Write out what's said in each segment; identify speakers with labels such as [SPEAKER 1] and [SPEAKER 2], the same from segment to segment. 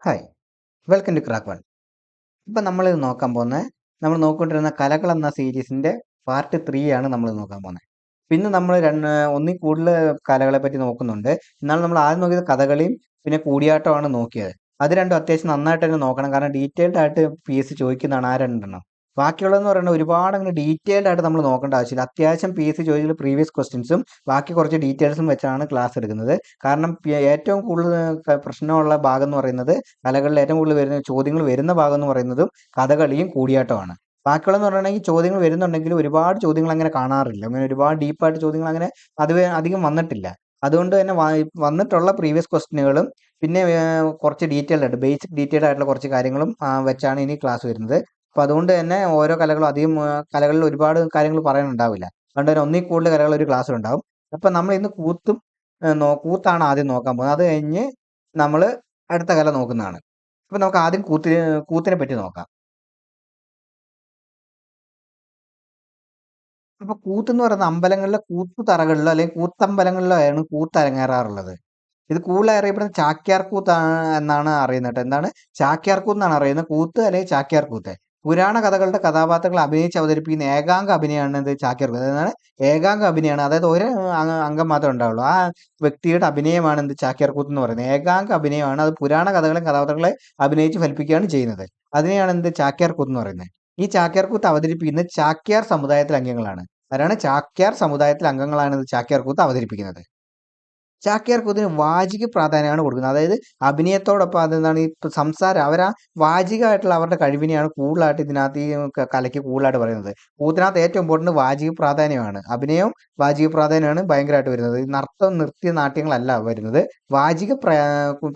[SPEAKER 1] Hi, welcome to crack one. ഇപ്പം നമ്മളിത് നോക്കാൻ പോകുന്നത് നമ്മൾ നോക്കിക്കൊണ്ടിരുന്ന കലകൾ എന്ന സീരീസിൻ്റെ പാർട്ട് 3 ആണ് നമ്മൾ നോക്കാൻ പോകുന്നത്. പിന്നെ നമ്മൾ ഒന്നിൽ കൂടുതൽ കലകളെ പറ്റി നോക്കുന്നുണ്ട്. എന്നാൽ നമ്മൾ ആദ്യം നോക്കിയത് കഥകളിയും പിന്നെ കൂടിയാട്ടമാണ് നോക്കിയത്. അത് രണ്ടും അത്യാവശ്യം നന്നായിട്ട് തന്നെ നോക്കണം, കാരണം ഡീറ്റെയിൽഡ് ആയിട്ട് PSC ചോദിക്കുന്നതാണ് ആ രണ്ടെണ്ണം. ബാക്കിയുള്ളതെന്ന് പറയുന്നത് ഒരുപാട് അങ്ങനെ ഡീറ്റെയിൽഡ് ആയിട്ട് നമ്മൾ നോക്കേണ്ട ആവശ്യമില്ല. അത്യാവശ്യം PSC ചോദിക്കുന്ന പ്രീവിയസ് ക്വസ്റ്റ്യൻസും ബാക്കി കുറച്ച് ഡീറ്റെയിൽസും വെച്ചാണ് ക്ലാസ് എടുക്കുന്നത്. കാരണം ഏറ്റവും കൂടുതൽ പ്രശ്നമുള്ള ഭാഗം എന്ന് പറയുന്നത് കലകളിൽ ഏറ്റവും കൂടുതൽ വരുന്ന ചോദ്യങ്ങൾ വരുന്ന ഭാഗം എന്ന് പറയുന്നതും കഥകളിയും കൂടിയാട്ടമാണ്. ബാക്കിയുള്ളതെന്ന് പറയുകയാണെങ്കിൽ ചോദ്യങ്ങൾ വരുന്നുണ്ടെങ്കിലും ഒരുപാട് ചോദ്യങ്ങൾ അങ്ങനെ കാണാറില്ല. അങ്ങനെ ഒരുപാട് ഡീപ്പായിട്ട് ചോദ്യങ്ങൾ അങ്ങനെ അധികം വന്നിട്ടില്ല. അതുകൊണ്ട് തന്നെ വന്നിട്ടുള്ള പ്രീവിയസ് ക്വസ്റ്റ്യനുകളും പിന്നെ കുറച്ച് ഡീറ്റെയിൽഡ് ആയിട്ട് ബേസിക് ഡീറ്റെയിൽഡ് ആയിട്ടുള്ള കുറച്ച് കാര്യങ്ങളും വെച്ചാണ് ഇനി ക്ലാസ് വരുന്നത്. അപ്പോൾ അതുകൊണ്ട് തന്നെ ഓരോ കലകളും അധികം കലകളിൽ ഒരുപാട് കാര്യങ്ങൾ പറയാനുണ്ടാവില്ല. അതുകൊണ്ട് തന്നെ ഒന്നിൽ കൂടുതൽ കലകൾ ഒരു ക്ലാസ്സിലുണ്ടാവും. അപ്പം നമ്മൾ ഇന്ന് കൂത്താണ് ആദ്യം നോക്കാൻ പോകുന്നത്. അത് കഴിഞ്ഞ് നമ്മൾ അടുത്ത കല നോക്കുന്നതാണ്. അപ്പം നമുക്ക് ആദ്യം കൂത്തിനെ പറ്റി നോക്കാം. അപ്പൊ കൂത്തെന്ന് പറയുന്ന അമ്പലങ്ങളിലെ കൂത്തുതറകളിലോ അല്ലെങ്കിൽ കൂത്തമ്പലങ്ങളിലോ ആണ് കൂത്ത് അരങ്ങേറാറുള്ളത്. ഇത് കൂടുതൽ അറിയപ്പെടുന്നത് ചാക്യാർ കൂത്ത് എന്നാണ് അറിയുന്നത് കേട്ടോ. എന്താണ് ചാക്യാർ കൂത്ത് എന്നാണ് അറിയുന്നത്. കൂത്ത് അല്ലെങ്കിൽ ചാക്യാർ കൂത്ത്. പുരാണ കഥകളുടെ കഥാപാത്രങ്ങൾ അഭിനയിച്ച് അവതരിപ്പിക്കുന്ന ഏകാംഗ അഭിനയമാണ് ഇത് ചാക്യാർ കൂത്ത്. അതാണ് ഏകാംഗ അഭിനയമാണ്. അതായത് ഒരു അംഗം മാത്രമേ ഉണ്ടാവുള്ളൂ. ആ വ്യക്തിയുടെ അഭിനയമാണ് എന്ത് ചാക്യാർ കൂത്ത് എന്ന് പറയുന്നത്. ഏകാംഗ അഭിനയമാണ്. അത് പുരാണ കഥാപാത്രങ്ങളെ അഭിനയിച്ച് ഫലിപ്പിക്കുകയാണ് ചെയ്യുന്നത്. അതിനെയാണ് എന്ത് ചാക്യാർ കൂത്ത് എന്ന് പറയുന്നത്. ഈ ചാക്യാർ കൂത്ത് അവതരിപ്പിക്കുന്നത് ചാക്യാർ സമുദായത്തിലെ അംഗങ്ങളാണ്. ആരാണ്? ചാക്യാർ സമുദായത്തിലെ അംഗങ്ങളാണ് ഇത് ചാക്യാർ കൂത്ത് അവതരിപ്പിക്കുന്നത്. ചാക്യാർ കൂത്തിന് വാചിക പ്രാധാന്യമാണ് കൊടുക്കുന്നത്. അതായത് അഭിനയത്തോടൊപ്പം അതെന്താണ് ഈ സംസാരം, അവരാ വാചികമായിട്ടുള്ള അവരുടെ കഴിവിനെയാണ് കൂടുതലായിട്ട് ഇതിനകത്ത് ഈ കലയ്ക്ക് കൂടുതലായിട്ട് പറയുന്നത്. കൂത്തിനകത്ത് ഏറ്റവും ഇമ്പോർട്ടൻറ്റ് വാചിക പ്രാധാന്യമാണ്. അഭിനയവും വാചിക പ്രാധാന്യമാണ് ഭയങ്കരമായിട്ട് വരുന്നത്. ഈ നൃത്യ നാട്യങ്ങളല്ല വരുന്നത്. വാചിക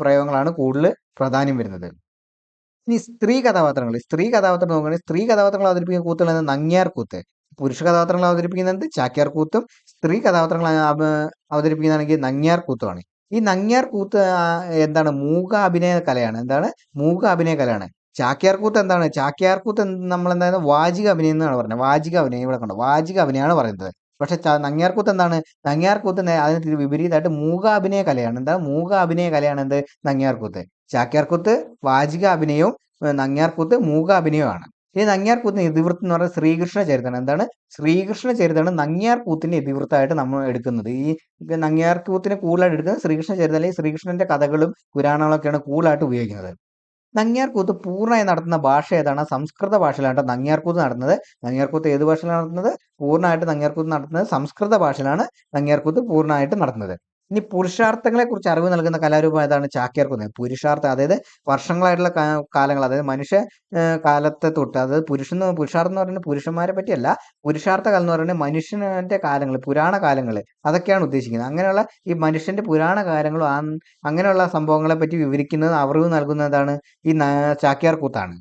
[SPEAKER 1] പ്രയോഗങ്ങളാണ് കൂടുതൽ പ്രാധാന്യം വരുന്നത്. ഇനി സ്ത്രീ കഥാപാത്രം നോക്കുകയാണെങ്കിൽ സ്ത്രീ കഥാപാത്രങ്ങൾ അവതരിപ്പിക്കുന്ന കൂത്തുകളാണ് നങ്ങ്യാർ കൂത്ത്. പുരുഷ കഥാപാത്രങ്ങൾ അവതരിപ്പിക്കുന്നത് ചാക്യാർ കൂത്തും, സ്ത്രീ കഥാപാത്രങ്ങൾ അവതരിപ്പിക്കുന്നതാണെങ്കിൽ നങ്ങ്യാർ കൂത്തുമാണ്. ഈ നങ്ങ്യാർ കൂത്ത് എന്താണ്? മൂക അഭിനയ കലയാണ്. എന്താണ്? മൂക അഭിനയ കലയാണ്. ചാക്യാർ കൂത്ത് എന്താണ്? ചാക്യാർ കൂത്ത് നമ്മൾ എന്തായാലും വാചിക അഭിനയം എന്നാണ് പറയുന്നത്. വാചിക അഭിനയം ഇവിടെ കണ്ടോ, വാചിക അഭിനയമാണ് പറയുന്നത്. പക്ഷെ നങ്ങ്യാർ കൂത്ത് എന്താണ്? നങ്ങ്യാർ കൂത്ത് അതിന് വിപരീതമായിട്ട് മൂക അഭിനയ കലയാണ്. എന്താ? മൂക അഭിനയ കലയാണ് എന്ത്? നങ്ങ്യാർ കൂത്ത്. ചാക്യാർ കൂത്ത് വാചിക അഭിനയവും നങ്ങ്യാർ കൂത്ത് മൂക അഭിനയവുമാണ്. ഈ നങ്ങ്യാർ കൂത്തിന് ഇതിവൃത്തം എന്ന് പറയുന്നത് ശ്രീകൃഷ്ണ ചരിതമാണ്. എന്താണ്? ശ്രീകൃഷ്ണ ചരിതമാണ് നങ്ങ്യാർ കൂത്തിന്റെ ഇതിവൃത്തമായിട്ട് നമ്മൾ എടുക്കുന്നത്. ഈ നങ്ങ്യാർ കൂത്തിനെ കൂടുതലായിട്ട് എടുക്കുന്നത് ശ്രീകൃഷ്ണ ചരിതം അല്ലെങ്കിൽ ശ്രീകൃഷ്ണന്റെ കഥകളും പുരാണങ്ങളൊക്കെയാണ് കൂടുതലായിട്ട് ഉപയോഗിക്കുന്നത്. നങ്ങ്യാർ കൂത്ത് പൂർണ്ണമായി നടത്തുന്ന ഭാഷ ഏതാണ്? സംസ്കൃത ഭാഷയിലാണ് നങ്ങ്യാർ കൂത്ത് നടത്തുന്നത്. നങ്ങ്യാർ കൂത്ത് ഏത് ഭാഷയിലാണ് നടത്തുന്നത്? പൂർണ്ണമായിട്ട് നങ്ങ്യാർ കൂത്ത് നടത്തുന്നത് സംസ്കൃത ഭാഷയിലാണ് നങ്ങ്യാർ കൂത്ത് പൂർണ്ണമായിട്ട് നടത്തുന്നത്. ഇനി പുരുഷാർത്ഥങ്ങളെ കുറിച്ച് അറിവ് നൽകുന്ന കലാരൂപം ഏതാണ്? ചാക്യാർ കൂത്ത്. പുരുഷാർത്ഥം, അതായത് വർഷങ്ങളായിട്ടുള്ള കാലങ്ങൾ, അതായത് മനുഷ്യ കാലത്തെ തൊട്ട്, അതായത് പുരുഷാർത്ഥം എന്ന് പറയുന്നത് പുരുഷന്മാരെ പറ്റിയല്ല. പുരുഷാർത്ഥ കാലം എന്ന് പറയുന്നത് മനുഷ്യന്റെ കാലങ്ങൾ, പുരാണ കാലങ്ങൾ, അതൊക്കെയാണ് ഉദ്ദേശിക്കുന്നത്. അങ്ങനെയുള്ള ഈ മനുഷ്യന്റെ പുരാണ കാലങ്ങളും അങ്ങനെയുള്ള സംഭവങ്ങളെ പറ്റി വിവരിക്കുന്നത്, അറിവ് നൽകുന്നതാണ് ഈ ചാക്യാർ കൂത്താണ്.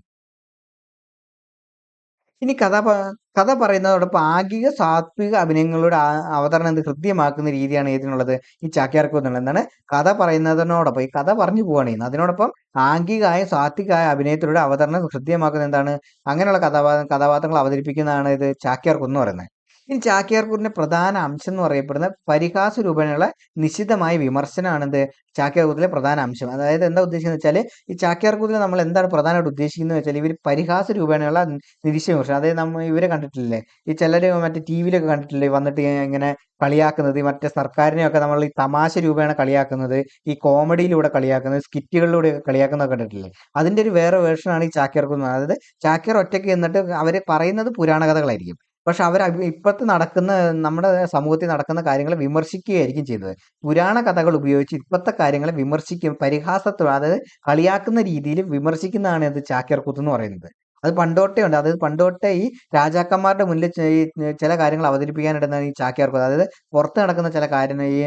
[SPEAKER 1] ഇനി കഥ പറയുന്നതോടൊപ്പം ആംഗിക സാത്വിക അഭിനയങ്ങളുടെ അവതരണം ഹൃദ്യമാക്കുന്ന രീതിയാണ് ഏതിനുള്ളത്? ഈ ചാക്യാർ കൂത്തിനുള്ളത്. എന്താണ്? കഥ പറയുന്നതിനോടൊപ്പം ഈ കഥ പറഞ്ഞു പോവുകയാണ് ചെയ്യുന്നത്. അതിനോടൊപ്പം ആംഗികമായ സാത്വികമായ അഭിനയത്തിലൂടെ അവതരണം ഹൃദ്യമാക്കുന്ന എന്താണ്? അങ്ങനെയുള്ള കഥാപാത്രങ്ങൾ അവതരിപ്പിക്കുന്നതാണ് ഇത് ചാക്യാർ കൂത്ത് എന്ന് പറയുന്നത്. ഈ ചാക്യാർ കൂത്തിന്റെ പ്രധാന അംശം എന്ന് പറയപ്പെടുന്ന പരിഹാസ രൂപേണയുള്ള നിശിതമായ വിമർശനമാണ് എന്ത്? ചാക്യാർ കൂത്തിലെ പ്രധാന അംശം. അതായത് എന്താ ഉദ്ദേശിക്കുന്നത് വെച്ചാൽ, ഈ ചാക്യാർ കൂത്തിൽ നമ്മൾ എന്താണ് പ്രധാനമായിട്ട് ഉദ്ദേശിക്കുന്നത് വെച്ചാൽ, ഇവർ പരിഹാസ രൂപേണയുള്ള നിരീക്ഷ വിമർശനം. അതായത് ഇവരെ കണ്ടിട്ടില്ലേ, ഈ ചിലർ മറ്റേ TV-ലൊക്കെ കണ്ടിട്ടില്ലേ വന്നിട്ട് ഇങ്ങനെ കളിയാക്കുന്നത്, മറ്റേ സർക്കാരിനെയൊക്കെ നമ്മൾ ഈ തമാശ രൂപേണ കളിയാക്കുന്നത്, ഈ കോമഡിയിലൂടെ കളിയാക്കുന്നത്, സ്കിറ്റുകളിലൂടെ കളിയാക്കുന്നത് കണ്ടിട്ടില്ലേ? അതിന്റെ ഒരു വേറെ വേർഷനാണ് ഈ ചാക്യാർ കൂത്ത്. അതായത് ചാക്യാർ ഒറ്റയ്ക്ക് എന്നിട്ട് അവർ പറയുന്നത് പുരാണ കഥകളായിരിക്കും. പക്ഷെ അവർ ഇപ്പോഴത്തെ നടക്കുന്ന നമ്മുടെ സമൂഹത്തിൽ നടക്കുന്ന കാര്യങ്ങളെ വിമർശിക്കുകയായിരിക്കും ചെയ്യുന്നത്. പുരാണ കഥകൾ ഉപയോഗിച്ച് ഇപ്പോഴത്തെ കാര്യങ്ങളെ വിമർശിക്കും, പരിഹാസത്തോടെ, അതായത് കളിയാക്കുന്ന രീതിയിൽ വിമർശിക്കുന്നതാണ് ഇത് ചാക്യാർ കൂത്ത് എന്ന് പറയുന്നത്. അത് പണ്ടോട്ടേ ഉണ്ട്. അതായത് പണ്ടോട്ടേ ഈ രാജാക്കന്മാരുടെ മുന്നിൽ ഈ ചില കാര്യങ്ങൾ അവതരിപ്പിക്കാനിടുന്നതാണ് ഈ ചാക്യാർ കൂത്ത്. അതായത് പുറത്ത് നടക്കുന്ന ചില കാര്യങ്ങൾ, ഈ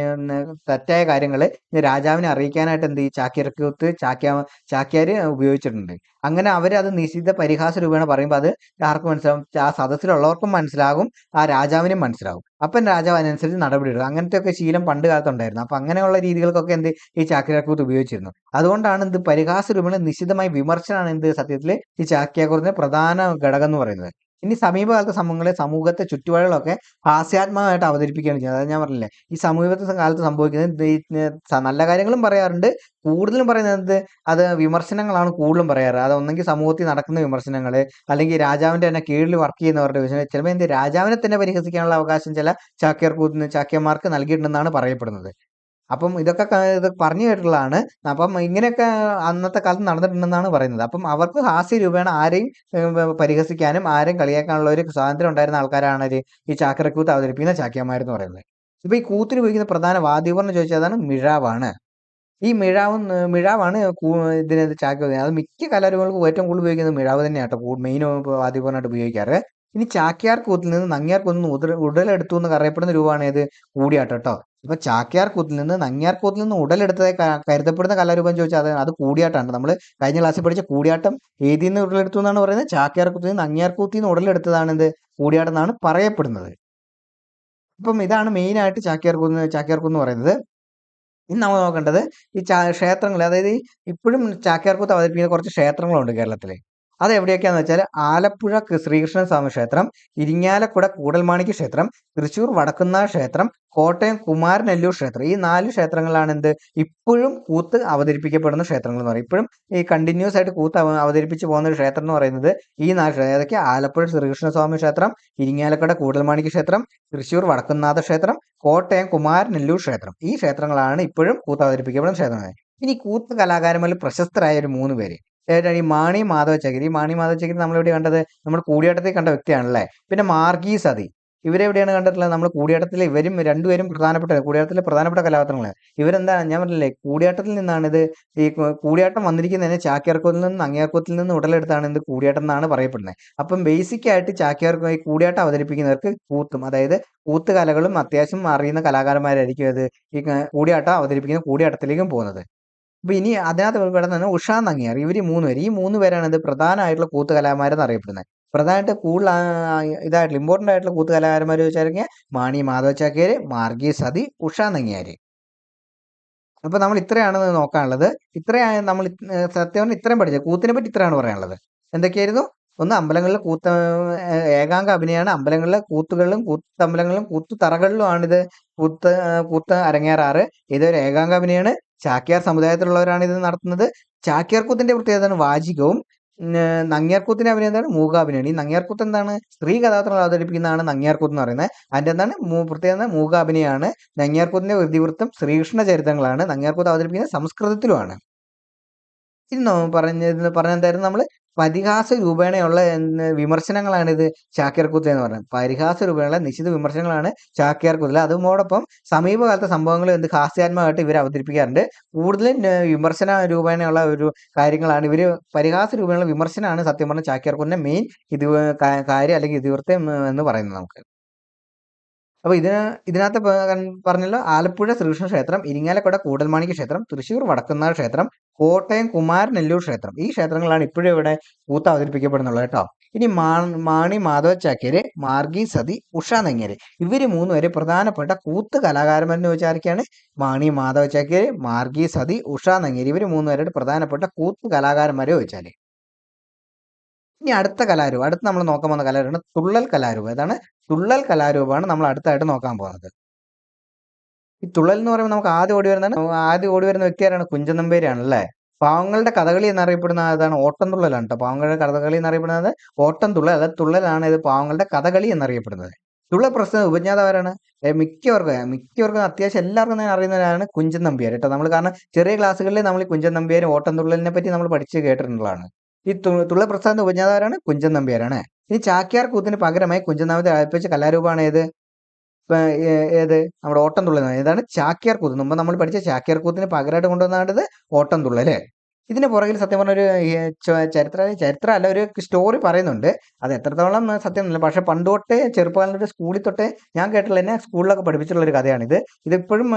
[SPEAKER 1] തെറ്റായ കാര്യങ്ങൾ രാജാവിനെ അറിയിക്കാനായിട്ട് എന്ത് ഈ ചാക്യാർ കൂത്ത് ചാക്യാര് ഉപയോഗിച്ചിട്ടുണ്ട്. അങ്ങനെ അത് നിശിത പരിഹാസ രൂപേണ പറയുമ്പോൾ അത് ആർക്ക് മനസ്സിലാവും? ആ സദസ്സിലുള്ളവർക്കും മനസ്സിലാകും, ആ രാജാവിനും മനസ്സിലാകും. അപ്പം രാജാവ് അതിനനുസരിച്ച് നടപടിയെടുക്കും. അങ്ങനത്തെയൊക്കെ ശീലം പണ്ട് കാലത്തുണ്ടായിരുന്നു. അപ്പം അങ്ങനെയുള്ള രീതികൾക്കൊക്കെ എന്ത് ഈ ചാക്യാർ കൂത്ത് ഉപയോഗിച്ചിരുന്നു. അതുകൊണ്ടാണ് ഇത് പരിഹാസ രൂപേണ നിശിതമായ വിമർശനമാണ് എന്ത് സത്യത്തിൽ ഈ ചാക്യാർ കൂത്തിന്റെ പ്രധാന ഘടകം എന്ന് പറയുന്നത്. ഇനി സമീപകാലത്തെ സംഭവങ്ങളെ സമൂഹത്തെ ചുറ്റുപാടുകളൊക്കെ ഹാസ്യാത്മകമായിട്ട് അവതരിപ്പിക്കുകയാണ് ചെയ്യുന്നത്. അതായത് ഞാൻ പറഞ്ഞില്ലേ, ഈ സമീപത്തെ കാലത്ത് സംഭവിക്കുന്നത് നല്ല കാര്യങ്ങളും പറയാറുണ്ട്. കൂടുതലും പറയുന്നത് അത് വിമർശനങ്ങളാണ് കൂടുതലും പറയാറ്. അത് ഒന്നെങ്കിൽ സമൂഹത്തിൽ നടക്കുന്ന വിമർശനങ്ങൾ, അല്ലെങ്കിൽ രാജാവിന്റെ തന്നെ കീഴിൽ വർക്ക് ചെയ്യുന്നവരുടെ വിഷയം, ചിലപ്പോൾ രാജാവിനെ തന്നെ പരിഹസിക്കാനുള്ള അവകാശം ചില ചാക്യാർമാർക്ക് നൽകിയിട്ടുണ്ടെന്നാണ് പറയപ്പെടുന്നത്. അപ്പം ഇതൊക്കെ ഇത് പറഞ്ഞു കേട്ടിട്ടുള്ളതാണ്. അപ്പം ഇങ്ങനെയൊക്കെ അന്നത്തെ കാലത്ത് നടന്നിട്ടുണ്ടെന്നാണ് പറയുന്നത്. അപ്പം അവർക്ക് ഹാസ്യരൂപേണ ആരെയും പരിഹസിക്കാനും ആരെയും കളിയാക്കാനുള്ള ഒരു സ്വാതന്ത്ര്യം ഉണ്ടായിരുന്ന ആൾക്കാരാണ് ഈ ചാക്യാർകൂത്ത് അവതരിപ്പിക്കുന്ന ചാക്യാന്മാരെന്ന് പറയുന്നത്. ഇപ്പൊ ഈ കൂത്തിന് ഉപയോഗിക്കുന്ന പ്രധാന വാദ്യോപകരണം ചോദിച്ചാൽ അതാണ് മിഴാവാണ്. ഈ മിഴാവാണ് ഇതിന് ചാക്യാർ. അത് മിക്ക കലാരൂപങ്ങൾക്കും ഏറ്റവും കൂടുതൽ ഉപയോഗിക്കുന്നത് മിഴാവ് തന്നെയാട്ടോ, മെയിൻ വാദ്യോപകരണമായിട്ട് ഉപയോഗിക്കാറ്. ഇനി ചാക്യാർ കൂത്തിൽ നിന്ന് നങ്ങ്യാർ കൂത്തിൽ നിന്ന് ഉടലെടുത്തു എന്ന് അറിയപ്പെടുന്ന രൂപമാണ് ഏത്? കൂടിയാട്ടം കേട്ടോ. ഇപ്പൊ ചാക്യാർ കൂത്തിൽ നിന്ന് നങ്ങ്യാർ കൂത്തിൽ നിന്ന് ഉടലെടുത്തതായി കരുതപ്പെടുന്ന കലാരൂപം ചോദിച്ചാൽ അത് കൂടിയാട്ടമാണ്. നമ്മൾ കഴിഞ്ഞ ക്ലാസ്സിൽ പഠിച്ച കൂടിയാട്ടം ഏതിൽ നിന്ന് ഉടലെടുത്തു എന്നാണ് പറയുന്നത്? ചാക്യാർ കൂത്തിൽ നിന്ന് നങ്ങ്യാർ കൂത്തിൽ നിന്ന് ഉടലെടുത്തതാണ് ഇത് കൂടിയാട്ടം എന്നാണ് പറയപ്പെടുന്നത്. അപ്പം ഇതാണ് മെയിൻ ആയിട്ട് ചാക്യാർകൂത്ത് പറയുന്നത്. ഇനി നമ്മൾ നോക്കേണ്ടത് ഈ ക്ഷേത്രങ്ങൾ, അതായത് ഇപ്പോഴും ചാക്യാർകൂത്ത് അവതരിപ്പിക്കുന്ന കുറച്ച് ക്ഷേത്രങ്ങളുണ്ട് കേരളത്തിൽ. അത് എവിടെയൊക്കെയാന്ന് വെച്ചാൽ ആലപ്പുഴ ശ്രീകൃഷ്ണ സ്വാമി ക്ഷേത്രം, ഇരിങ്ങാലക്കുട കൂടൽമാണിക്യ ക്ഷേത്രം, തൃശ്ശൂർ വടക്കുന്നാഥ ക്ഷേത്രം, കോട്ടയം കുമാരനെല്ലൂർ ക്ഷേത്രം. ഈ 4 ക്ഷേത്രങ്ങളാണ് ഇപ്പോഴും കൂത്ത് അവതരിപ്പിക്കപ്പെടുന്ന ക്ഷേത്രങ്ങൾ എന്ന് പറയും. ഇപ്പോഴും ഈ കണ്ടിന്യൂസ് ആയിട്ട് കൂത്ത് അവതരിപ്പിച്ച് പോകുന്ന ഒരു ക്ഷേത്രം എന്ന് പറയുന്നത് ഈ 4 ക്ഷേത്രം. ഏതൊക്കെ? ആലപ്പുഴ ശ്രീകൃഷ്ണസ്വാമി ക്ഷേത്രം, ഇരിങ്ങാലക്കുട കൂടൽമാണിക്യ ക്ഷേത്രം, തൃശ്ശൂർ വടക്കുന്നാഥ ക്ഷേത്രം, കോട്ടയം കുമാരനെല്ലൂർ ക്ഷേത്രം. ഈ ക്ഷേത്രങ്ങളാണ് ഇപ്പോഴും കൂത്ത് അവതരിപ്പിക്കപ്പെടുന്ന ക്ഷേത്രങ്ങൾ. ഇനി കൂത്ത് കലാകാരന്മാരിൽ പ്രശസ്തരായ ഒരു 3 പേര്. ഈ മാണി മാധവ ചകിരി. ഈ മാണി മാധവ ചകിരി നമ്മളെവിടെ കണ്ടത്? നമ്മൾ കൂടിയാട്ടത്തിൽ കണ്ട വ്യക്തിയാണല്ലേ. പിന്നെ മാർഗി സതി, ഇവരെവിടെയാണ് കണ്ടിട്ടുള്ളത്? നമ്മൾ കൂടിയാട്ടത്തിൽ ഇവരും രണ്ടുപേരും കൂടിയാട്ടത്തിലെ പ്രധാനപ്പെട്ട കലാപാത്രങ്ങളാണ്. ഇവരെന്താ, ഞാൻ പറഞ്ഞില്ലേ, കൂടിയാട്ടത്തിൽ നിന്നാണ് ഈ കൂടിയാട്ടം വന്നിരിക്കുന്നതിന് ചാക്യാർകൂത്തിൽ നിന്ന് നങ്ങ്യാർകൂത്തിൽ നിന്ന് ഉടലെടുത്താണ് കൂടിയാട്ടം എന്നാണ് പറയപ്പെടുന്നത്. അപ്പം ബേസിക് ആയിട്ട് ഈ കൂടിയാട്ടം അവതരിപ്പിക്കുന്നവർക്ക് കൂത്തും, അതായത് കൂത്ത് കലകളും അത്യാവശ്യം അറിയുന്ന കലാകാരന്മാരായിരിക്കും ഈ കൂടിയാട്ടം അവതരിപ്പിക്കുന്ന കൂടിയാട്ടത്തിലേക്കും പോകുന്നത്. അപ്പൊ ഇനി അതിനകത്ത് പെടുന്ന ഉഷാ നങ്ങ്യാർ. ഇവര് 3 പേര്. ഈ 3 പേരാണ് പ്രധാനമായിട്ടുള്ള കൂത്ത് കലാകാരന്മാരെന്ന് അറിയപ്പെടുന്നത്. പ്രധാനമായിട്ട് കൂടുതൽ ഇതായിട്ടുള്ള ഇമ്പോർട്ടന്റ് ആയിട്ടുള്ള കൂത്ത് കലാകാരന്മാർ ചോദിച്ചാൽ മാണി മാധവ ചാക്യാര്, മാർഗി സതി, ഉഷാ നങ്ങ്യാര്. അപ്പൊ നമ്മൾ ഇത്രയാണ് നോക്കാനുള്ളത്. ഇത്രയാണ് നമ്മൾ സത്യം ഇത്രയും പഠിച്ചത്. കൂത്തിനെ പറ്റി ഇത്രയാണ് പറയാനുള്ളത്. എന്തൊക്കെയായിരുന്നു? ഒന്ന്, അമ്പലങ്ങളിലെ ഏകാംഗ അഭിനയമാണ്. അമ്പലങ്ങളിലെ കൂത്തുകളിലും കൂത്തമ്പലങ്ങളിലും കൂത്തുതറകളിലുമാണ് കൂത്ത് അരങ്ങേറാറ്. ഇതൊരു ഏകാംഗ അഭിനയമാണ്. ചാക്യാർ സമുദായത്തിലുള്ളവരാണ് ഇത് നടത്തുന്നത്. ചാക്യാർ കൂത്തിന്റെ പ്രത്യേകത വാചികവും, നങ്ങ്യാർകൂത്തിന്റെ അഭിനയം എന്താണ്? മൂകാഭിനയമാണ്. ഈ നങ്ങ്യാർകൂത്ത് എന്താണ്? സ്ത്രീ കഥാപാത്രങ്ങൾ അവതരിപ്പിക്കുന്നതാണ് നങ്ങ്യാർകൂത്ത് എന്ന് പറയുന്നത്. അതിന്റെ എന്താണ് പ്രത്യേകത? മൂകാഭിനയമാണ്. നങ്ങ്യാർകൂത്തിന്റെ ഇതിവൃത്തം ശ്രീകൃഷ്ണ ചരിത്രങ്ങളാണ്. നങ്ങ്യാർകൂത്ത് അവതരിപ്പിക്കുന്നത് സംസ്കൃതത്തിലുമാണ്. ഇന്ന് പറഞ്ഞെന്തായിരുന്നു? നമ്മൾ പരിഹാസ രൂപേണയുള്ള വിമർശനങ്ങളാണ് ചാക്യാർകൂത്ത് എന്ന് പറയുന്നത്. പരിഹാസ രൂപേണയുള്ള നിശ്ചിത വിമർശനങ്ങളാണ് ചാക്യാർകൂത്തിൽ. അതുമോടൊപ്പം സമീപകാലത്തെ സംഭവങ്ങൾ ഹാസ്യാത്മകമായിട്ട് ഇവർ അവതരിപ്പിക്കാറുണ്ട്. കൂടുതലും വിമർശന രൂപേണയുള്ള ഒരു കാര്യങ്ങളാണ് ഇവർ. പരിഹാസ രൂപേണയുള്ള വിമർശനമാണ് സത്യം പറഞ്ഞ ചാക്യാർകൂത്തിന്റെ മെയിൻ കാര്യം അല്ലെങ്കിൽ ഇതിവൃത്തം എന്ന് പറയുന്നത് നമുക്ക്. അപ്പൊ ഇതിനകത്ത് പറഞ്ഞല്ലോ, ആലപ്പുഴ ശ്രീകൃഷ്ണ ക്ഷേത്രം, ഇരിങ്ങാലക്കുട കൂടൽമാണിക്യ ക്ഷേത്രം, തൃശ്ശൂർ വടക്കുന്നാഥ ക്ഷേത്രം, കോട്ടയം കുമാരനെല്ലൂർ ക്ഷേത്രം. ഈ ക്ഷേത്രങ്ങളാണ് ഇപ്പോഴും ഇവിടെ കൂത്ത് അവതരിപ്പിക്കപ്പെടുന്നുള്ളത് കേട്ടോ. ഇനി മാണി മാധവ ചാക്യാര്, മാർഗി സതി, ഉഷാ നങ്ങ്യാര്. ഇവര് 3 പേര് പ്രധാനപ്പെട്ട കൂത്ത് കലാകാരന്മാരെന്ന് ചോദിച്ചാൽ മാണി മാധവ ചാക്യാര്, മാർഗി സതി, ഉഷാ നങ്ങ്യാര്. ഇവര് 3 പേരുടെ പ്രധാനപ്പെട്ട കൂത്ത് കലാകാരന്മാരെ ചോദിച്ചാല്. ഇനി അടുത്ത നമ്മൾ നോക്കാൻ പോകുന്ന കലാരൂപമാണ് തുള്ളൽ കലാരൂപം. ഏതാണ്? തുള്ളൽ കലാരൂപമാണ് നമ്മൾ അടുത്തായിട്ട് നോക്കാൻ പോകുന്നത്. ഈ തുള്ളൽ എന്ന് പറയുമ്പോൾ നമുക്ക് ആദ്യം ഓടി വരുന്ന വ്യക്തി ആരാണ്? കുഞ്ചൻ നമ്പ്യാരാണ് അല്ലേ. പാവങ്ങളുടെ കഥകളി എന്നറിയപ്പെടുന്ന അതാണ് ഓട്ടംതുള്ളലാണ് കേട്ടോ. പാവങ്ങളുടെ കഥകളി എന്നറിയപ്പെടുന്നത് ഓട്ടംതുള്ളൽ. അതായത് തുള്ളലാണ് ഇത് പാവങ്ങളുടെ കഥകളി എന്നറിയപ്പെടുന്നത്. തുള്ളൽ പ്രശ്ന ഉപജ്ഞാതാവാരാണ്? മിക്കവർക്കും അത്യാവശ്യം എല്ലാവർക്കും തന്നെ അറിയുന്നവരാണ് കുഞ്ചൻ നമ്പ്യാർ കേട്ടോ. നമ്മൾ കാരണം ചെറിയ ക്ലാസ്സുകളിൽ നമ്മൾ ഈ കുഞ്ചൻ നമ്പ്യാരും ഓട്ടംതുള്ളലിനെ പറ്റി നമ്മൾ പഠിച്ച് കേട്ടിട്ടുള്ളതാണ്. ഈ തുള്ളൽ പ്രസ്ഥാനത്തിന്റെ ഉപജ്ഞാതാവാരാണ്? കുഞ്ചൻ നമ്പ്യാരാണ്. ഇനി ചാക്യാർ കൂത്തിന് പകരമായി കുഞ്ചൻ നമ്പ്യാർ അവതരിപ്പിച്ച കലാരൂപമാണ് ഏത്? നമ്മുടെ ഓട്ടംതുള്ളൽ. ഏതാണ്? ചാക്യാർ കൂത്ത്. മുമ്പ് നമ്മൾ പഠിച്ച ചാക്യാർ കൂത്തിന് പകരമായിട്ട് കൊണ്ടുവന്നത് ഓട്ടംതുള്ളൽ. ഇതിന് പുറകിൽ സത്യം പറഞ്ഞ ഒരു ചരിത്രം അല്ല, ഒരു സ്റ്റോറി പറയുന്നുണ്ട്. അത് എത്രത്തോളം സത്യമൊന്നുമില്ല. പക്ഷെ പണ്ട് തൊട്ടേ ചെറുപ്പകാലത്ത് സ്കൂളിൽ തൊട്ടേ ഞാൻ കേട്ടില്ല, എന്നെ സ്കൂളിലൊക്കെ പഠിപ്പിച്ചിട്ടുള്ള ഒരു കഥയാണിത്. ഇതിപ്പോഴും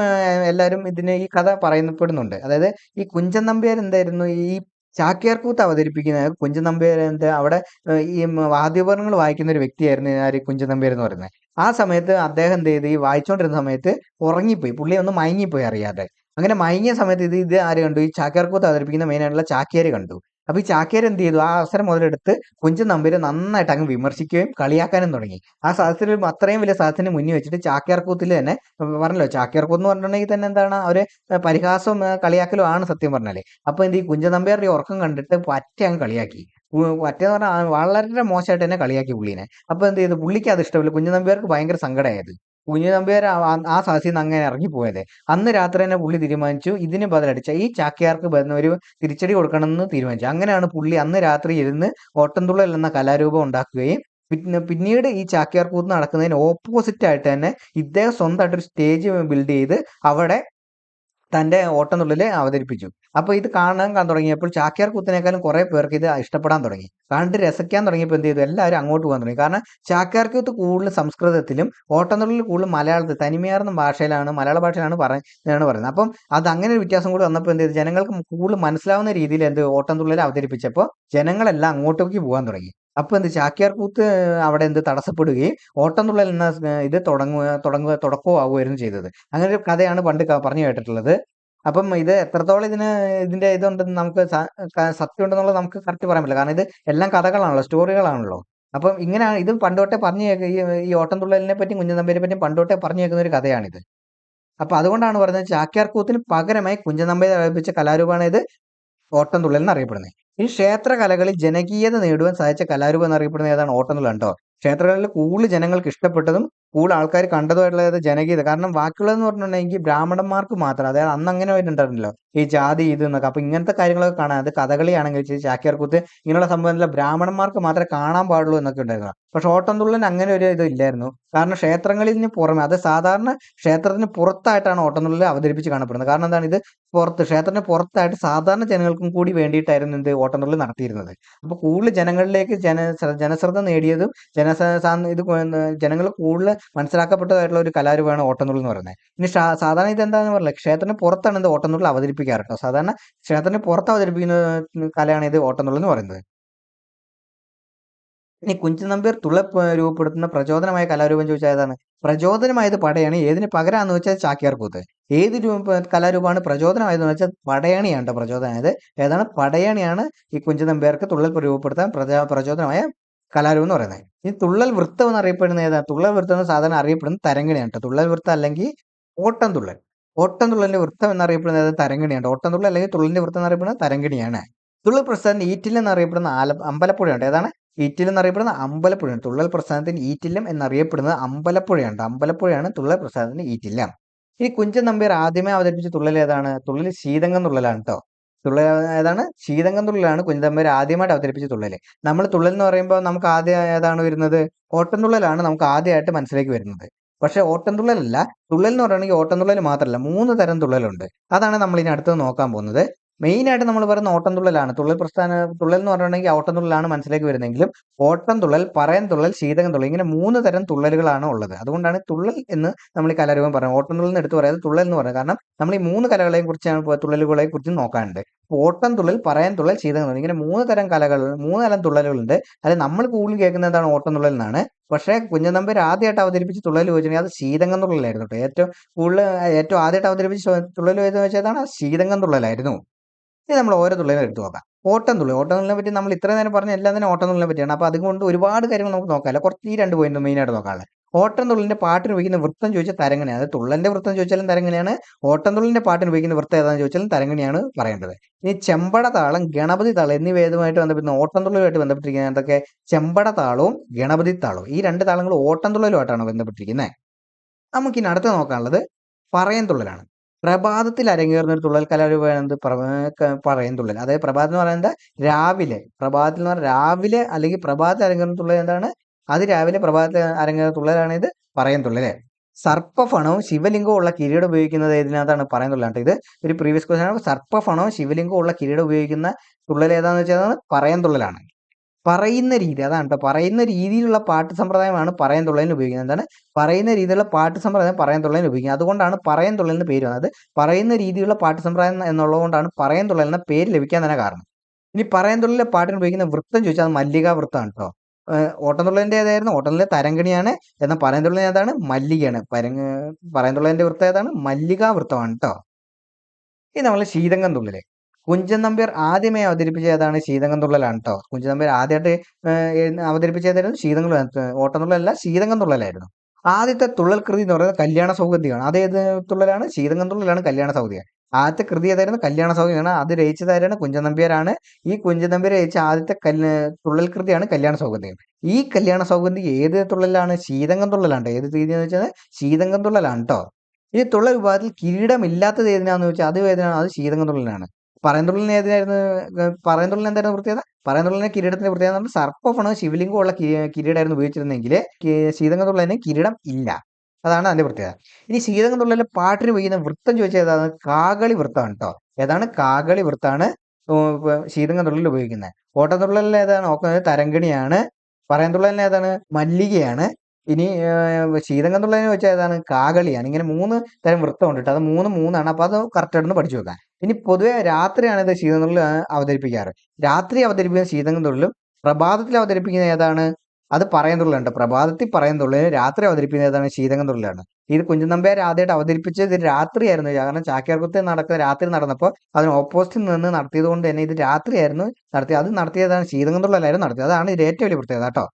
[SPEAKER 1] എല്ലാവരും ഈ കഥ പറയപ്പെടുന്നുണ്ട്. അതായത് ഈ കുഞ്ചൻ നമ്പ്യാർ എന്തായിരുന്നു? ഈ ചാക്യാർ കൂത്ത് അവതരിപ്പിക്കുന്ന കുഞ്ചൻ നമ്പ്യാർ അവിടെ ഈ വാദ്യോപകരണങ്ങൾ വായിക്കുന്ന ഒരു വ്യക്തിയായിരുന്നു കുഞ്ചൻ നമ്പ്യാർ എന്ന് പറയുന്നത്. ആ സമയത്ത് അദ്ദേഹം എന്ത് ചെയ്ത്, ഈ വായിച്ചുകൊണ്ടിരുന്ന സമയത്ത് ഉറങ്ങിപ്പോയി. പുള്ളി ഒന്ന് മയങ്ങിപ്പോയി അറിയാതെ. അങ്ങനെ മയങ്ങിയ സമയത്ത് ഇത് ആര് കണ്ടു? ഈ ചാക്യാർ കൂത്ത് അവതരിപ്പിക്കുന്ന മെയിൻ ആയിട്ടുള്ള ചാക്യാര് കണ്ടു. അപ്പൊ ഈ ചാക്യാർ എന്ത് ചെയ്തു? ആ അവസരം മുതലെടുത്ത് കുഞ്ചൻ നമ്പ്യാരെ നന്നായിട്ട് അങ്ങ് വിമർശിക്കുകയും കളിയാക്കാനും തുടങ്ങി. ആ സദസ്സിൽ അത്രയും വലിയ സദസ്സിന് മുന്നിൽ വെച്ചിട്ട് ചാക്യാർ കൂത്തിൽ തന്നെ പറഞ്ഞല്ലോ, ചാക്യാർ കൂത്ത് എന്ന് പറഞ്ഞിട്ടുണ്ടെങ്കിൽ തന്നെ എന്താണ് ഒരു പരിഹാസവും കളിയാക്കലും ആണ് സത്യം പറഞ്ഞാല്. അപ്പൊ എന്ത് ഈ കുഞ്ചൻ നമ്പ്യാരുടെ ഈ ഉറക്കം കണ്ടിട്ട് പറ്റെ അങ്ങ് കളിയാക്കി. പറ്റെന്ന് പറഞ്ഞാൽ വളരെ മോശമായിട്ട് തന്നെ കളിയാക്കി പുള്ളീനെ. അപ്പൊ എന്ത് ചെയ്തു? പുള്ളിക്ക് അത് ഇഷ്ടമില്ല. കുഞ്ചൻ നമ്പ്യാർക്ക് ഭയങ്കര സങ്കടമായത്. കുഞ്ചൻ നമ്പ്യാർ ആ സദസ്സിൽ നിന്ന് അങ്ങനെ ഇറങ്ങിപ്പോയത്. അന്ന് രാത്രി തന്നെ പുള്ളി തീരുമാനിച്ചു ഇതിന് ബദലടിച്ച ഈ ചാക്യാർക്ക് ഒരു തിരിച്ചടി കൊടുക്കണമെന്ന് തീരുമാനിച്ചു. അങ്ങനെയാണ് പുള്ളി അന്ന് രാത്രി ഇരുന്ന് ഓട്ടംതുള്ളൽ എന്ന കലാരൂപം ഉണ്ടാക്കുകയും പിന്നീട് ഈ ചാക്യാർ കൂത്ത് നടക്കുന്നതിന് ഓപ്പോസിറ്റ് ആയിട്ട് തന്നെ ഇദ്ദേഹം സ്വന്തമായിട്ടൊരു സ്റ്റേജ് ബിൽഡ് ചെയ്ത് അവിടെ തന്റെ ഓട്ടംതുള്ളല് അവതരിപ്പിച്ചു. അപ്പൊ ഇത് കാണാൻ തുടങ്ങിയപ്പോൾ ചാക്യാർ കൂത്തിനേക്കാളും കുറെ പേർക്ക് ഇത് ഇഷ്ടപ്പെടാൻ തുടങ്ങി. കണ്ട് രസിക്കാൻ തുടങ്ങിയപ്പോൾ എന്ത് ചെയ്തു? എല്ലാവരും അങ്ങോട്ട് പോകാൻ തുടങ്ങി. കാരണം ചാക്യാർ കൂത്ത് കൂടുതൽ സംസ്കൃതത്തിലും ഓട്ടംതുള്ളൽ കൂടുതൽ മലയാളത്തിൽ തനിമയാർന്ന ഭാഷയിലാണ്, മലയാള ഭാഷയിലാണ് പറയുന്നത്. അപ്പം അത് അങ്ങനെ ഒരു വ്യത്യാസം കൂടി വന്നപ്പോൾ എന്ത് ചെയ്തു? ജനങ്ങൾക്ക് കൂടുതൽ മനസ്സിലാവുന്ന രീതിയിൽ ഓട്ടംതുള്ളൽ അവതരിപ്പിച്ചപ്പോൾ ജനങ്ങളെല്ലാം അങ്ങോട്ടേക്ക് പോകാൻ തുടങ്ങി. അപ്പൊ ചാക്യാർ കൂത്ത് അവിടെ തടസ്സപ്പെടുകയും ഓട്ടംതുള്ളൽ എന്ന ഇത് തുടക്കമാവുകയായിരുന്നു ചെയ്തത്. അങ്ങനെ ഒരു കഥയാണ് പണ്ട് പറഞ്ഞു കേട്ടിട്ടുള്ളത്. അപ്പം ഇത് എത്രത്തോളം ഇതിന്റെ ഇതുണ്ടെന്ന് നമുക്ക് സത്യം ഉണ്ടെന്നുള്ളത് നമുക്ക് കറക്റ്റ് പറയാൻ പറ്റില്ല. കാരണം ഇത് എല്ലാം കഥകളാണല്ലോ, സ്റ്റോറികളാണല്ലോ. അപ്പം ഇങ്ങനെയാണ് ഇത് പണ്ട് തൊട്ടേ പറഞ്ഞു ഈ ഓട്ടംതുള്ളലിനെ പറ്റിയും കുഞ്ചൻ നമ്പ്യാരെ പറ്റിയും പണ്ട് തൊട്ടേ പറഞ്ഞു കേൾക്കുന്ന ഒരു കഥയാണിത്. അപ്പൊ അതുകൊണ്ടാണ് പറയുന്നത് ചാക്യാർ കൂത്തിന് പകരമായി കുഞ്ചൻ നമ്പ്യാർ അവതരിപ്പിച്ച കലാരൂപമാണ് ഇത് ഓട്ടംതുള്ളൽ എന്നറിയപ്പെടുന്നത്. ഈ ക്ഷേത്ര കലകളിൽ ജനകീയത നേടുവാൻ സാധിച്ച കലാരൂപം എന്നറിയപ്പെടുന്നത് ഏതാണ്? ഓട്ടംതുള്ളൽ കേട്ടോ. ക്ഷേത്രങ്ങളിൽ കൂടുതൽ ജനങ്ങൾക്ക് ഇഷ്ടപ്പെട്ടതും കൂടുതൽ ആൾക്കാർ കണ്ടതുമായിട്ടുള്ള ജനകീയത. കാരണം ബാക്കിയുള്ളതെന്ന് പറഞ്ഞിട്ടുണ്ടെങ്കിൽ ബ്രാഹ്മണന്മാർക്ക് മാത്രം, അതായത് അന്ന് അങ്ങനെ വരുന്നുണ്ടായിരുന്നല്ലോ ഈ ജാതി ഇത് എന്നൊക്കെ. അപ്പൊ ഇങ്ങനത്തെ കാര്യങ്ങളൊക്കെ കാണാൻ, അത് കഥകളിയാണെങ്കിൽ ചാക്യാർകൂത്ത് ഇങ്ങനെയുള്ള സംഭവം ബ്രാഹ്മണന്മാർക്ക് മാത്രമേ കാണാൻ പാടുള്ളൂ എന്നൊക്കെ ഉണ്ടായിരുന്നു. പക്ഷെ ഓട്ടംതുള്ളലിന് അങ്ങനെ ഒരു ഇത് ഇല്ലായിരുന്നു. കാരണം ക്ഷേത്രങ്ങളിൽ പുറമെ, അത് സാധാരണ ക്ഷേത്രത്തിന് പുറത്തായിട്ടാണ് ഓട്ടംതുള്ളൽ അവതരിപ്പിച്ച് കാണപ്പെടുന്നത്. കാരണം എന്താണ്? ഇത് ക്ഷേത്രത്തിന് പുറത്തായിട്ട് സാധാരണ ജനങ്ങൾക്കും കൂടി വേണ്ടിയിട്ടായിരുന്നു ഓട്ടംതുള്ളൽ നടത്തിയിരുന്നത്. അപ്പൊ കൂടുതൽ ജനങ്ങളിലേക്ക് ജനശ്രദ്ധ നേടിയതും ഇത് ജനങ്ങൾ കൂടുതൽ മനസ്സിലാക്കപ്പെട്ടതായിട്ടുള്ള ഒരു കലാരൂപമാണ് ഓട്ടംതുള്ളൽ എന്ന് പറയുന്നത്. ഇനി സാധാരണ ഇത് എന്താണെന്ന് പറഞ്ഞില്ല, ക്ഷേത്രത്തിന് പുറത്താണ് ഓട്ടംതുള്ളൽ അവതരിപ്പിക്കാറ് കേട്ടോ. സാധാരണ ക്ഷേത്രത്തിന് പുറത്ത് അവതരിപ്പിക്കുന്ന കലയാണ് ഓട്ടംതുള്ളൽ എന്ന് പറയുന്നത്. ഇനി കുഞ്ചൻ നമ്പ്യാർ തുള്ളൽ രൂപപ്പെടുത്തുന്ന പ്രചോദനമായ കലാരൂപം ചോദിച്ചാൽ ഏതാണ്? പ്രചോദനമായത് പടയണി. ഏതിന് പകരാന്ന് വെച്ചാൽ ചാക്യാർ കൂത്ത്. ഏത് കലാരൂപമാണ് പ്രചോദനമായതെന്ന് വെച്ചാൽ പടയണിയാണ് ട്ടോ പ്രചോദനമായത്. ഏതാണ്? പടയണിയാണ് ഈ കുഞ്ചൻ നമ്പ്യാർക്ക് തുള്ളൽ രൂപപ്പെടുത്താൻ പ്രചോദനമായ കലാരൂപം എന്ന് പറയുന്നത്. ഈ തുള്ളൽ വൃത്തം എന്നറിയപ്പെടുന്ന ഏതാണ്? തുള്ളൽ വൃത്തം എന്ന് സാധാരണ അറിയപ്പെടുന്നത് തരംഗിണിയാണ് ട്ടോ. തുള്ളൽ വൃത്തം അല്ലെങ്കിൽ ഓട്ടംതുള്ളൽ. ഓട്ടംതുള്ളലിന്റെ വൃത്തം എന്നറിയപ്പെടുന്നത് തരംഗിണിയാണ്. ഓട്ടംതുള്ളൽ അല്ലെങ്കിൽ തുള്ളലിന്റെ വൃത്തം എന്നറിയപ്പെടുന്നത് തരംഗിണിയാണ്. തുള്ളൽ പ്രസ്ഥാനത്തിന് ഈറ്റില്ലം എന്നറിയപ്പെടുന്ന അമ്പലപ്പുഴയുണ്ട്. ഏതാണ്? ഈറ്റില്ലം എന്നറിയപ്പെടുന്ന അമ്പലപ്പുഴയാണ്. തുള്ളൽ പ്രസ്ഥാനത്തിന് ഈറ്റില്ലം എന്നറിയപ്പെടുന്നത് അമ്പലപ്പുഴയാണ്. അമ്പലപ്പുഴയാണ് തുള്ളൽ പ്രസ്ഥാനത്തിന് ഈറ്റില്ലം. ഈ കുഞ്ചൻ നമ്പ്യാർ ആദ്യമേ അവതരിപ്പിച്ച തുള്ളൽ ഏതാണ്? തുള്ളൽ ശീതങ്കം തുള്ളലാണ് കേട്ടോ. തുള്ളൽ ഏതാണ്? ശീതങ്കം തുള്ളലാണ് കുഞ്ചൻ നമ്പ്യാർ ആദ്യമായിട്ട് അവതരിപ്പിച്ച തുള്ളൽ. നമ്മൾ തുള്ളൽ എന്ന് പറയുമ്പോൾ നമുക്ക് ആദ്യം ഏതാണ് വരുന്നത്? ഓട്ടംതുള്ളലാണ് നമുക്ക് ആദ്യമായിട്ട് മനസ്സിലേക്ക് വരുന്നത്. പക്ഷെ ഓട്ടംതുള്ളലല്ല. തുള്ളൽ എന്ന് പറയുകയാണെങ്കിൽ ഓട്ടംതുള്ളൽ മാത്രമല്ല, 3 തരം തുള്ളലുണ്ട്. അതാണ് നമ്മൾ ഇനി അടുത്തത് നോക്കാൻ പോകുന്നത്. മെയിനായിട്ട് നമ്മൾ പറയുന്ന ഓട്ടംതുള്ളലാണ്. തുള്ളൽ എന്ന് പറഞ്ഞിട്ടുണ്ടെങ്കിൽ ഓട്ടംതുള്ളലാണ് മനസ്സിലേക്ക് വരുന്നതെങ്കിലും ഓട്ടംതുള്ളൽ, പറയൻതുള്ളൽ, ശീതകംതുള്ളൽ ഇങ്ങനെ 3 തരം തുള്ളലുകളാണ് ഉള്ളത്. അതുകൊണ്ടാണ് തുള്ളൽ എന്ന് നമ്മൾ ഈ കലാരൂപം പറയുന്നത്. ഓട്ടംതുള്ളൽ എന്ന് എടുത്ത് പറയാതെ തുള്ളൽ എന്ന് പറയുന്നത്. കാരണം നമ്മൾ ഈ 3 കലകളെയും കുറിച്ചാണ്, തുള്ളലുകളെ കുറിച്ച് നോക്കാനുണ്ട്. ഓട്ടംതുള്ളൽ, പറയൻതുള്ളൽ, ശീതകംതുള്ളൽ ഇങ്ങനെ 3 തരം 3 തരം തുള്ളലുകളുണ്ട്. അത് നമ്മൾ കൂടുതൽ കേൾക്കുന്നത് എന്താണ്? ഓട്ടംതുള്ളൽ എന്നാണ്. പക്ഷേ കുഞ്ചൻ നമ്പ്യാർ ആദ്യമായിട്ട് അവതരിപ്പിച്ച തുള്ളൽ ചോദിച്ചിട്ടുണ്ടെങ്കിൽ അത് ശീതങ്കം തുള്ളലായിരുന്നു കേട്ടോ. ഏറ്റവും ആദ്യമായിട്ട് അവതരിപ്പിച്ച തുള്ളൽ ഏതെന്ന് വെച്ചാൽ അതാണ് ശീതങ്കം തുള്ളലായിരുന്നു. ഇനി നമ്മൾ ഓരോ തുള്ളലും എടുത്ത് നോക്കാം. ഓട്ടംതുള്ളലിനെ പറ്റി നമ്മൾ ഇത്രയും നേരം പറഞ്ഞ എല്ലാം തന്നെ ഓട്ടംതുള്ളലിനെ പറ്റിയാണ്. അപ്പോൾ അതുകൊണ്ട് ഒരുപാട് കാര്യങ്ങൾ നമുക്ക് നോക്കാമല്ലോ. കുറച്ച് ഈ 2 പോയിന്റ് മെയിനായിട്ട് നോക്കാനുള്ളത്. ഓട്ടംതുള്ളലിന്റെ പാട്ടിന് ഉപയോഗിക്കുന്ന വൃത്തം ചോദിച്ചാൽ തരംഗിണിയാണ്. അത് തുള്ളലിന്റെ വൃത്തം ചോദിച്ചാലും തരംഗിണിയാണ്. ഓട്ടംതുള്ളലിന്റെ പാട്ടിന് ഉപയോഗിക്കുന്ന വൃത്തം ഏതാണെന്ന് ചോദിച്ചാലും തരംഗിണിയാണ് പറയേണ്ടത്. ഇനി ചെമ്പട താളം, ഗണപതി താളം എന്നിവ ഏതുമായിട്ട് ബന്ധപ്പെടുന്ന ഓട്ടംതുള്ളലുമായിട്ട് ബന്ധപ്പെട്ടിരിക്കുന്നത് എന്തൊക്കെ? ചെമ്പട താളവും ഗണപതി താളവും. ഈ 2 താളങ്ങൾ ഓട്ടംതുള്ളലുമായിട്ടാണ് ബന്ധപ്പെട്ടിരിക്കുന്നത്. നമുക്കിനി അടുത്ത് നോക്കാനുള്ളത് പറയൻതുള്ളലാണ്. പ്രഭാതത്തിൽ അരങ്ങേറുന്ന ഒരു തുള്ളൽ കലാരൂപമാണ് പറയൻതുള്ളൽ. അതായത് പ്രഭാതം എന്ന് പറയുന്നത് രാവിലെ, പ്രഭാതത്തിൽ എന്ന് പറഞ്ഞാൽ രാവിലെ അല്ലെങ്കിൽ പ്രഭാതത്തിൽ അരങ്ങേറുന്ന തുള്ളൽ എന്താണ്? അതിരാവിലെ പ്രഭാതത്തിൽ അരങ്ങേറുന്ന തുള്ളലാണ് ഇത് പറയൻതുള്ളൽ. സർപ്പഫണവും ശിവലിംഗവും ഉള്ള കിരീടം ഉപയോഗിക്കുന്നത് ഏതിനകത്താണ്? പറയൻതുള്ളലാണ്. ഇത് ഒരു പ്രീവിയസ് ക്വസ്റ്റ്യൻ ആണ്. സർപ്പഫണവും ശിവലിംഗവും ഉള്ള കിരീടം ഉപയോഗിക്കുന്ന തുള്ളൽ ഏതാണെന്ന് വെച്ചാൽ പറയൻതുള്ളലാണ്. പറയുന്ന രീതി അതാണ് കേട്ടോ. പറയുന്ന രീതിയിലുള്ള പാട്ട് സമ്പ്രദായമാണ് പറയൻതുള്ളലിന് ഉപയോഗിക്കുന്നത്. എന്താണ്? പറയുന്ന രീതിയിലുള്ള പാട്ട് സമ്പ്രദായം പറയൻതുള്ളലിന് ഉപയോഗിക്കുന്നത്. അതുകൊണ്ടാണ് പറയൻതുള്ളലിന് പേര് വന്നത്. പറയുന്ന രീതിയിലുള്ള പാട്ട് സമ്പ്രദായം എന്നുള്ളതുകൊണ്ടാണ് പറയൻതുള്ളൽ എന്ന പേര് ലഭിക്കാൻ തന്നെ കാരണം. ഇനി പറയൻതുള്ളലിലെ പാട്ടിന് ഉപയോഗിക്കുന്ന വൃത്തം ചോദിച്ചാൽ അത് മല്ലികാ വൃത്തമാണ് കേട്ടോ. ഓട്ടംതുള്ളലിന്റെ ഏതായിരുന്നു? ഓട്ടംതുള്ളലിന്റെ തരംഗിണിയാണ്. എന്നാൽ പറയൻതുള്ളൽ ഏതാണ്? മല്ലികയാണ്. പറയൻതുള്ളലിന്റെ വൃത്തം ഏതാണ്? മല്ലികാ വൃത്തമാണ് കേട്ടോ. ഇനി നമ്മൾ ശീതങ്കം തുള്ളല്. കുഞ്ചൻ നമ്പ്യാർ ആദ്യമായി അവതരിപ്പിച്ച ഏതാണ്? ശീതങ്കം തുള്ളലാണ് ട്ടോ. കുഞ്ചൻ നമ്പ്യാർ ആദ്യമായിട്ട് അവതരിപ്പിച്ച ഏതായിരുന്നു? ഓട്ടംതുള്ളലല്ല, ശീതങ്കം തുള്ളലായിരുന്നു. ആദ്യത്തെ തുള്ളൽ കൃതി എന്ന് പറയുന്നത് കല്യാണ സൗഗന്ധികമാണ്. അത് ഏത് തുള്ളലാണ്? ശീതങ്കം തുള്ളലാണ് കല്യാണ സൗഗന്ധികം. ആദ്യത്തെ കൃതി ഏതായിരുന്നു? കല്യാണ സൗഗന്ധികമാണ്. അത് രചിച്ചതാരാണ്? കുഞ്ചൻ നമ്പ്യാരാണ്. ഈ കുഞ്ചൻ നമ്പ്യാർ രചിച്ച ആദ്യത്തെ തുള്ളൽ കൃതിയാണ് കല്യാണ സൗഗന്ധികം. ഈ കല്യാണ സൗഗന്ധികം ഏത് തുള്ളലാണ്? ശീതങ്കം തുള്ളലാണ് ട്ടോ. ഏത് രീതി എന്ന് വെച്ചാൽ ശീതങ്കം തുള്ളലാണ് ട്ടോ. ഈ തുള്ളൽ വിഭാഗത്തിൽ കിരീടമില്ലാത്തത് ഏതിനാന്ന് ചോദിച്ചാൽ അത് ഏതിനാണ്? അത് ശീതങ്കം തുള്ളലാണ്. പറയൻതുള്ളലിന് ഏതിനായിരുന്നു? പറയൻതുള്ളലിന് എന്തായിരുന്നു പ്രത്യേകത? പറയൻതുള്ളലിന് കിരീടത്തിന്റെ പ്രത്യേകത എന്ന് പറഞ്ഞാൽ സർപ്പഫണോ ശിവലിംഗമുള്ള കിരീടമായിരുന്നു ഉപയോഗിച്ചിരുന്നെങ്കിൽ ശീതങ്കം തുള്ളലിന് കിരീടം ഇല്ല. അതാണ് അതിന്റെ പ്രത്യേകത. ഇനി ശീതങ്കം തുള്ളലിലെ പാട്ടിന് ഉപയോഗിക്കുന്ന വൃത്തം ചോദിച്ചാൽ ഏതാണ്? കാകളി വൃത്തമാണ് ട്ടോ. ഏതാണ്? കാകളി വൃത്താണ് ശീതങ്കം തുള്ളലിൽ ഉപയോഗിക്കുന്നത്. ഓട്ടംതുള്ളലിൽ ഏതാണ്? തരംഗിണിയാണ്. പറയൻതുള്ളലിന് ഏതാണ്? മല്ലികയാണ്. ഇനി ശീതങ്കം തുള്ളലിന് വെച്ചാൽ ഏതാണ്? കാകളിയാണ്. ഇങ്ങനെ 3 തരം വൃത്തമുണ്ട് ട്ടോ. അത് 3 അപ്പൊ അത് കറക്റ്റ് ആയിട്ടൊന്ന് പഠിച്ചു വെക്കാം. ഇനി പൊതുവെ രാത്രിയാണ് ഇത് ശീതങ്കം തുള്ളൽ അവതരിപ്പിക്കാറ്. രാത്രി അവതരിപ്പിക്കുന്ന ശീതങ്കം തുള്ളലും പ്രഭാതത്തിൽ അവതരിപ്പിക്കുന്ന ഏതാണ്? അത് പറയൻതുള്ളലുണ്ട്. പ്രഭാതത്തിൽ പറയൻതുള്ളലും രാത്രി അവതരിപ്പിക്കുന്ന ഏതാണ്? ശീതങ്കം തുള്ളലാണ്. ഇത് കുഞ്ചൻ നമ്പ്യാർ ആദ്യമായിട്ട് അവതരിപ്പിച്ചത് ഇത് രാത്രിയായിരുന്നു. കാരണം ചാക്യാർകൂത്ത് രാത്രി നടന്നപ്പോൾ അതിന് ഓപ്പോസിറ്റിൽ നിന്ന് നടത്തിയത് കൊണ്ട് തന്നെ ഇത് രാത്രിയായിരുന്നു നടത്തിയത്. അത് നടത്തിയതാണ് ശീതങ്കം തുള്ളലായിരുന്നു നടത്തിയത്. അതാണ് ഇതിന്റെ ഏറ്റവും വലിയ പ്രത്യേകത ട്ടോ.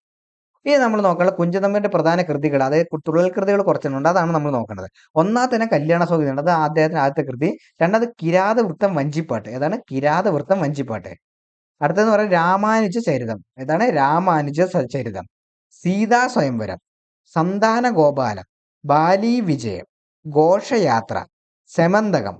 [SPEAKER 1] ഇനി നമ്മൾ നോക്കാനുള്ള കുഞ്ചൻ നമ്പ്യാരുടെ പ്രധാന കൃതികൾ, അതായത് തുള്ളൽ കൃതികൾ കുറച്ചെണ്ണമുണ്ട്. അതാണ് നമ്മൾ നോക്കേണ്ടത്. ഒന്നാമത്തെ കല്യാണ സൗഗന്ധികം, അത് അദ്ദേഹത്തിന്റെ ആദ്യത്തെ കൃതി. രണ്ടാമത് കിരാതവൃത്തം വഞ്ചിപ്പാട്ട്. ഏതാണ്? കിരാതവൃത്തം വഞ്ചിപ്പാട്ട്. അടുത്തതെന്ന് പറയുന്നത് രാമാനുജ ചരിതം. ഏതാണ്? രാമാനുജ ചരിതം. സീതാ സ്വയംവരം, സന്താന ഗോപാലം, ബാലി വിജയം, ഘോഷയാത്ര, സെമന്തകം,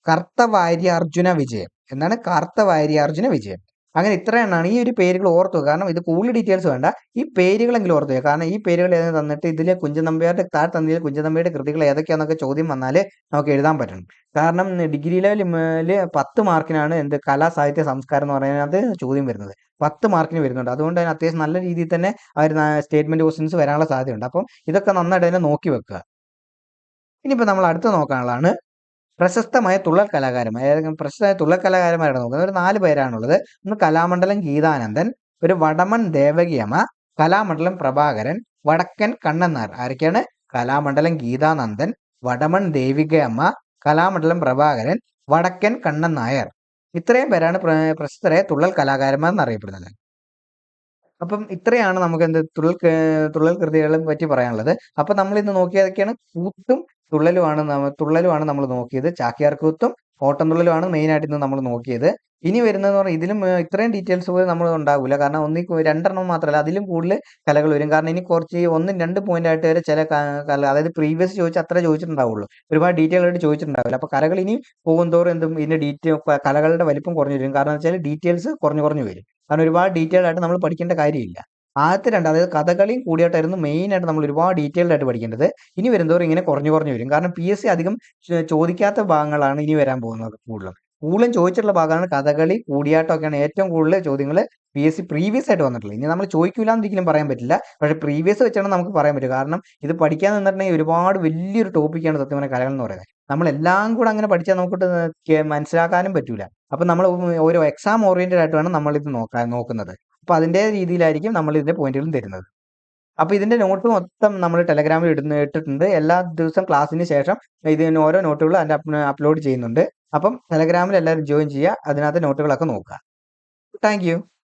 [SPEAKER 1] കർത്തവാര്യാർജുന വിജയം. എന്താണ്? കർത്തവാര്യാർജുന വിജയം. അങ്ങനെ ഇത്ര എണ്ണമാണ്. ഈ ഒരു പേരുകൾ ഓർത്തു വെക്കുക. കാരണം ഇത് കൂടുതൽ ഡീറ്റെയിൽസ് വേണ്ട. ഈ പേരുകളെങ്കിലും ഓർത്തു വെക്കുക. കാരണം ഈ പേരുകൾ തന്നിട്ട് ഇതിലെ കുഞ്ചൻ നമ്പ്യാരുടെ താഴെ തന്നതിൽ കുഞ്ചൻ നമ്പ്യാരുടെ കൃതികൾ ഏതൊക്കെയാണെന്നൊക്കെ ചോദ്യം വന്നാൽ നമുക്ക് എഴുതാൻ പറ്റണം. കാരണം ഡിഗ്രി ലെവലിൽ 10 മാർക്കിനാണ് കലാ സാഹിത്യ സംസ്കാരം എന്ന് പറയുന്നത് ചോദ്യം വരുന്നത്. 10 മാർക്കിന് വരുന്നുണ്ട്. അതുകൊണ്ട് തന്നെ അത്യാവശ്യം നല്ല രീതിയിൽ തന്നെ സ്റ്റേറ്റ്മെന്റ് ക്വസ്റ്റ്യൻസ് വരാനുള്ള സാധ്യതയുണ്ട്. അപ്പം ഇതൊക്കെ നന്നായിട്ട് തന്നെ നോക്കി വെക്കുക. ഇനിയിപ്പോൾ നമ്മൾ അടുത്ത് നോക്കാനുള്ളതാണ് പ്രശസ്തമായ തുള്ളൽ കലാകാരന്മാർ. ഏതെങ്കിലും പ്രശസ്തമായ തുള്ളൽ കലാകാരന്മാരാണ് നോക്കുന്നത്. ഒരു 4 പേരാണുള്ളത്. ഒന്ന് കലാമണ്ഡലം ഗീതാനന്ദൻ, ഒരു വടമൺ ദേവകിയമ്മ, കലാമണ്ഡലം പ്രഭാകരൻ, വടക്കൻ കണ്ണൻ നായർ. ആരൊക്കെയാണ്? കലാമണ്ഡലം ഗീതാനന്ദൻ, വടമൺ ദേവികയമ്മ, കലാമണ്ഡലം പ്രഭാകരൻ, വടക്കൻ കണ്ണൻ നായർ. ഇത്രയും പേരാണ് പ്രശസ്തരായ തുള്ളൽ കലാകാരന്മാർ എന്നറിയപ്പെടുന്നത്. അപ്പം ഇത്രയാണ് നമുക്ക് തുള്ളൽ കൃതികളെ പറ്റി പറയാനുള്ളത്. അപ്പൊ നമ്മൾ ഇന്ന് നോക്കിയതൊക്കെയാണ് കൂത്തും തുള്ളലുമാണ് നമ്മൾ നോക്കിയത്. ചാക്യാർകൂത്തും ഓട്ടംതുള്ളലുമാണ് മെയിൻ ആയിട്ട് ഇന്ന് നമ്മൾ നോക്കിയത്. ഇനി വരുന്നതെന്ന് പറഞ്ഞാൽ ഇതിലും ഇത്രയും ഡീറ്റെയിൽസ് പോലും നമ്മൾ ഉണ്ടാവില്ല. കാരണം രണ്ടെണ്ണം മാത്രമല്ല, അതിലും കൂടുതൽ കലകൾ വരും. കാരണം ഇനി കുറച്ച് 1-2 പോയിന്റ് ആയിട്ട് വരെ ചില കല, അതായത് പ്രീവിയസ് ചോദിച്ചാൽ അത്ര ചോദിച്ചിട്ടുണ്ടാവുള്ളൂ. ഒരുപാട് ഡീറ്റെയിൽ ആയിട്ട് ചോദിച്ചിട്ടുണ്ടാവില്ല. അപ്പൊ കലകൾ ഇനി പോകുന്തോറും ഇതിന്റെ കലകളുടെ വലിപ്പം കുറഞ്ഞു വരും. കാരണം വെച്ചാൽ ഡീറ്റെയിൽസ് കുറഞ്ഞു വരും. കാരണം ഒരുപാട് ഡീറ്റെയിൽ ആയിട്ട് നമ്മൾ പഠിക്കേണ്ട കാര്യമില്ല. ആദ്യത്തെ 2, അതായത് കഥകളിയും കൂടിയായിട്ടായിരുന്നു മെയിൻ ആയിട്ട് നമ്മൾ ഒരുപാട് ഡീറ്റെയിൽഡ് ആയിട്ട് പഠിക്കേണ്ടത്. ഇനി വരുന്നതോറും ഇങ്ങനെ കുറഞ്ഞു വരും. കാരണം PSC അധികം ചോദിക്കാത്ത ഭാഗങ്ങളാണ് ഇനി വരാൻ പോകുന്നത്. കൂടുതലും ചോദിച്ചിട്ടുള്ള ഭാഗമാണ് കഥകളി, കൂടിയാട്ടമൊക്കെയാണ് ഏറ്റവും കൂടുതൽ ചോദ്യങ്ങൾ PSC പ്രീവിയസ് ആയിട്ട് വന്നിട്ടുള്ളത്. ഇനി നമ്മൾ ചോദിക്കില്ല എന്നൊരിക്കലും പറയാൻ പറ്റില്ല. പക്ഷേ പ്രീവിയസ് വെച്ചാണ് നമുക്ക് പറയാൻ പറ്റും. കാരണം ഇത് പഠിക്കാൻ നിന്നിട്ടുണ്ടെങ്കിൽ ഒരുപാട് വലിയൊരു ടോപ്പിക്കാണ് സത്യം പറഞ്ഞ കലകൾ എന്ന് പറയുന്നത്. നമ്മളെല്ലാം കൂടെ അങ്ങനെ പഠിച്ചാൽ നമുക്ക് മനസ്സിലാക്കാനും പറ്റൂല. അപ്പൊ നമ്മൾ ഓരോ എക്സാം ഓറിയന്റഡ് ആയിട്ട് വേണം നമ്മൾ ഇത് നോക്കുന്നത്. അപ്പൊ അതിന്റെ രീതിയിലായിരിക്കും നമ്മൾ ഇതിന്റെ പോയിന്റുകളും തരുന്നത്. അപ്പൊ ഇതിന്റെ നോട്ട് മൊത്തം നമ്മൾ ടെലഗ്രാമിൽ ഇട്ടിട്ടുണ്ട്. എല്ലാ ദിവസവും ക്ലാസ്സിന് ശേഷം ഇതിന് ഓരോ നോട്ടുകൾ അതിന്റെ അപ്ലോഡ് ചെയ്യുന്നുണ്ട്. അപ്പം ടെലഗ്രാമിൽ എല്ലാവരും ജോയിൻ ചെയ്യുക. അതിനകത്ത് നോട്ടുകളൊക്കെ നോക്കുക. Thank you.